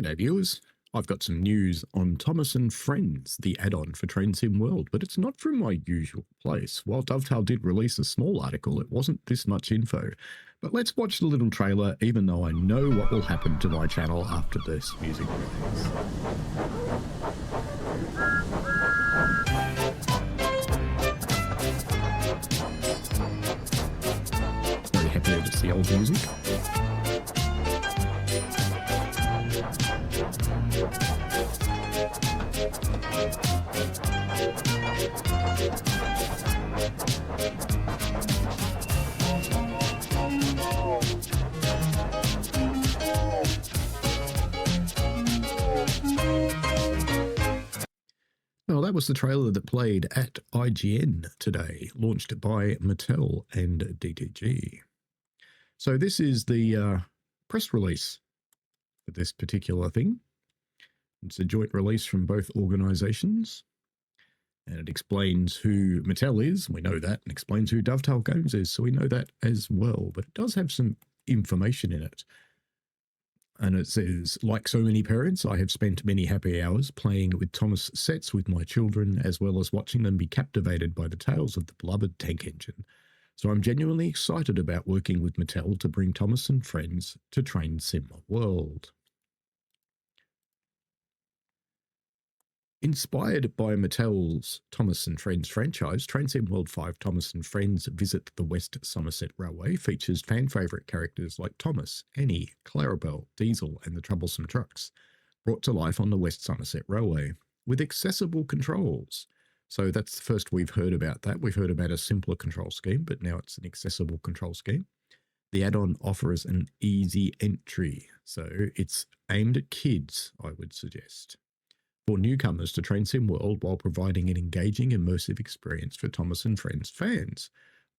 G'day viewers, I've got some news on Thomas and Friends, the add-on for Train Sim World, but it's not from my usual place. While Dovetail did release a small article, it wasn't this much info. But let's watch the little trailer, even though I know what will happen to my channel after this music plays. Very happy to see old music. Well, that was the trailer that played at IGN today, launched by Mattel and DTG. So this is the press release for this particular thing. It's a joint release from both organizations, and it explains who Mattel is, we know that, and explains who Dovetail Games is, so we know that as well, but it does have some information in it. And it says, like so many parents, I have spent many happy hours playing with Thomas sets with my children, as well as watching them be captivated by the tales of the beloved tank engine. So I'm genuinely excited about working with Mattel to bring Thomas and Friends to Train Sim World. Inspired by Mattel's Thomas and Friends franchise, Train Sim World 5 Thomas and Friends Visit the West Somerset Railway features fan-favourite characters like Thomas, Annie, Clarabelle, Diesel and the Troublesome Trucks, brought to life on the West Somerset Railway, with accessible controls. So that's the first we've heard about that. We've heard about a simpler control scheme, but now it's an accessible control scheme. The add-on offers an easy entry, so it's aimed at kids, I would suggest, for newcomers to Train Sim World, while providing an engaging, immersive experience for Thomas and Friends fans,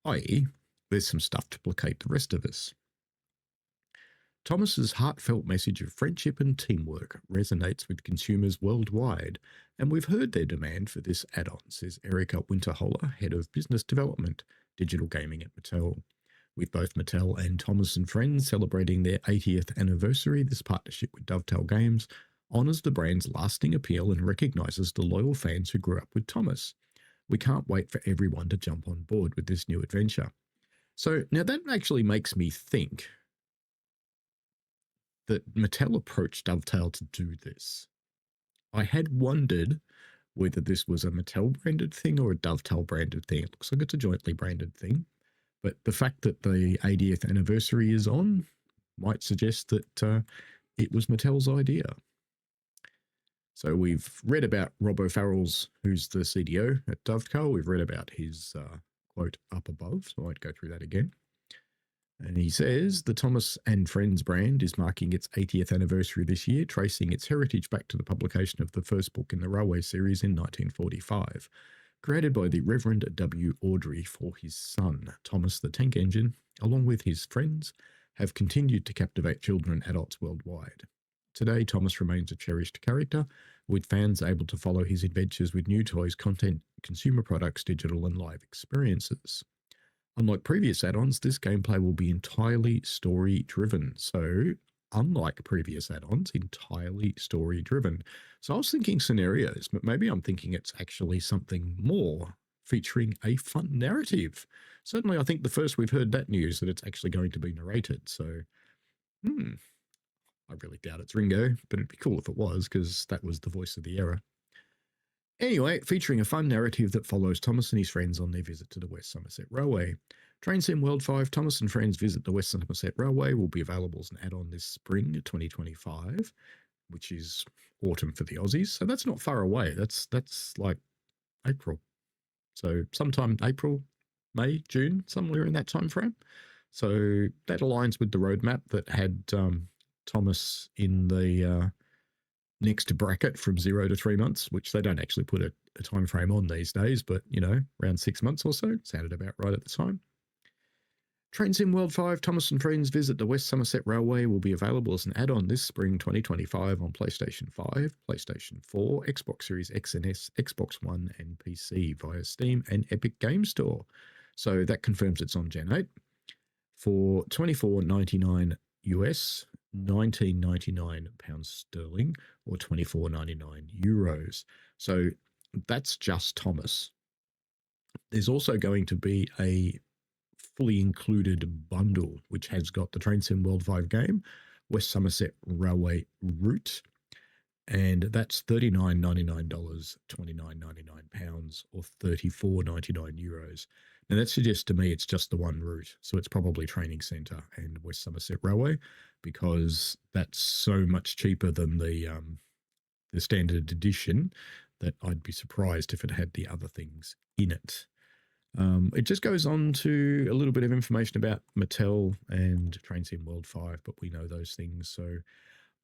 i.e. there's some stuff to placate the rest of us. Thomas's heartfelt message of friendship and teamwork resonates with consumers worldwide, and we've heard their demand for this add-on, says Erica Winterholler, Head of Business Development, Digital Gaming at Mattel. With both Mattel and Thomas and Friends celebrating their 80th anniversary, this partnership with Dovetail Games honours the brand's lasting appeal and recognises the loyal fans who grew up with Thomas. We can't wait for everyone to jump on board with this new adventure. So now that actually makes me think that Mattel approached Dovetail to do this. I had wondered whether this was a Mattel branded thing or a Dovetail branded thing. It looks like it's a jointly branded thing, but the fact that the 80th anniversary is on might suggest that it was Mattel's idea. So we've read about Rob O'Farrell's, who's the CDO at Dovetail. We've read about his quote up above, so I won't go through that again. And he says, the Thomas and Friends brand is marking its 80th anniversary this year, tracing its heritage back to the publication of the first book in the Railway series in 1945, created by the Reverend W. Audrey for his son. Thomas the Tank Engine, along with his friends, have continued to captivate children and adults worldwide. Today, Thomas remains a cherished character, with fans able to follow his adventures with new toys, content, consumer products, digital and live experiences. Unlike previous add-ons, this gameplay will be entirely story-driven. So, unlike previous add-ons, entirely story-driven. So I was thinking scenarios, but maybe I'm thinking it's actually something more, featuring a fun narrative. Certainly, I think the first we've heard that news, that it's actually going to be narrated. So, I really doubt it's Ringo, but it'd be cool if it was, because that was the voice of the era. Anyway, featuring a fun narrative that follows Thomas and his friends on their visit to the West Somerset Railway. Train Sim World 5 Thomas and Friends Visit the West Somerset Railway will be available as an add-on this spring 2025, which is autumn for the Aussies. So that's not far away. That's like April. So sometime April, May, June, somewhere in that time frame. So that aligns with the roadmap that had Thomas in the next bracket from 0 to 3 months, which they don't actually put a time frame on these days, but, you know, around 6 months or so. Sounded about right at the time. Train Sim World 5 Thomas and Friends Visit the West Somerset Railway will be available as an add-on this spring 2025 on PlayStation 5, PlayStation 4, Xbox Series X and S, Xbox One and PC via Steam and Epic Game Store. So that confirms it's on Gen 8 for $24.99 US, £19.99 sterling or €24.99. So that's just Thomas. There's also going to be a fully included bundle, which has got the Train Sim World 5 game, West Somerset Railway Route, and that's $39.99, £29.99, or €34.99. Now, that suggests to me it's just the one route, so it's probably Training Centre and West Somerset Railway, because that's so much cheaper than the standard edition that I'd be surprised if it had the other things in it. It just goes on to a little bit of information about Mattel and Train Sim World 5, but we know those things, so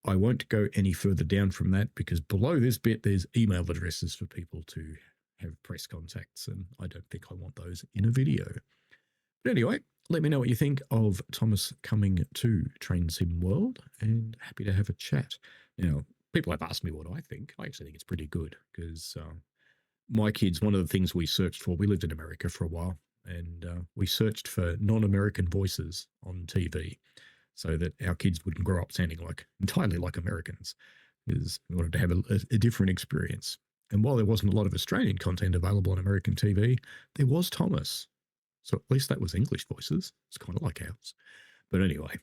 I won't go any further down from that, because below this bit there's email addresses for people to have press contacts, and I don't think I want those in a video. But anyway, let me know what you think of Thomas coming to Train Sim World, and happy to have a chat. Now, people have asked me what I think. I actually think it's pretty good, because my kids, one of the things we searched for, we lived in America for a while, and we searched for non-American voices on TV so that our kids wouldn't grow up sounding entirely like Americans, because we wanted to have a different experience. And while there wasn't a lot of Australian content available on American TV, there was Thomas. So at least that was English voices. It's kind of like ours. But anyway,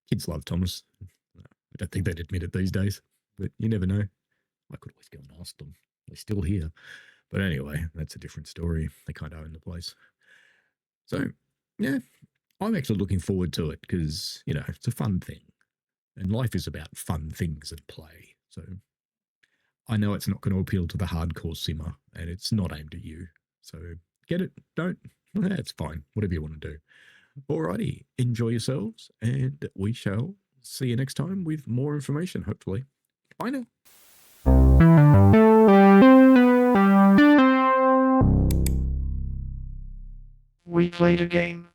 kids love Thomas. I don't think they'd admit it these days, but you never know. I could always go and ask them. They're still here. But anyway, that's a different story. They kind of own the place. So, yeah, I'm actually looking forward to it, because, it's a fun thing. And life is about fun things and play. So I know it's not going to appeal to the hardcore simmer, and it's not aimed at you. So get it, don't. It's fine. Whatever you want to do. Alrighty, enjoy yourselves, and we shall see you next time with more information, hopefully. Bye now. We played a game.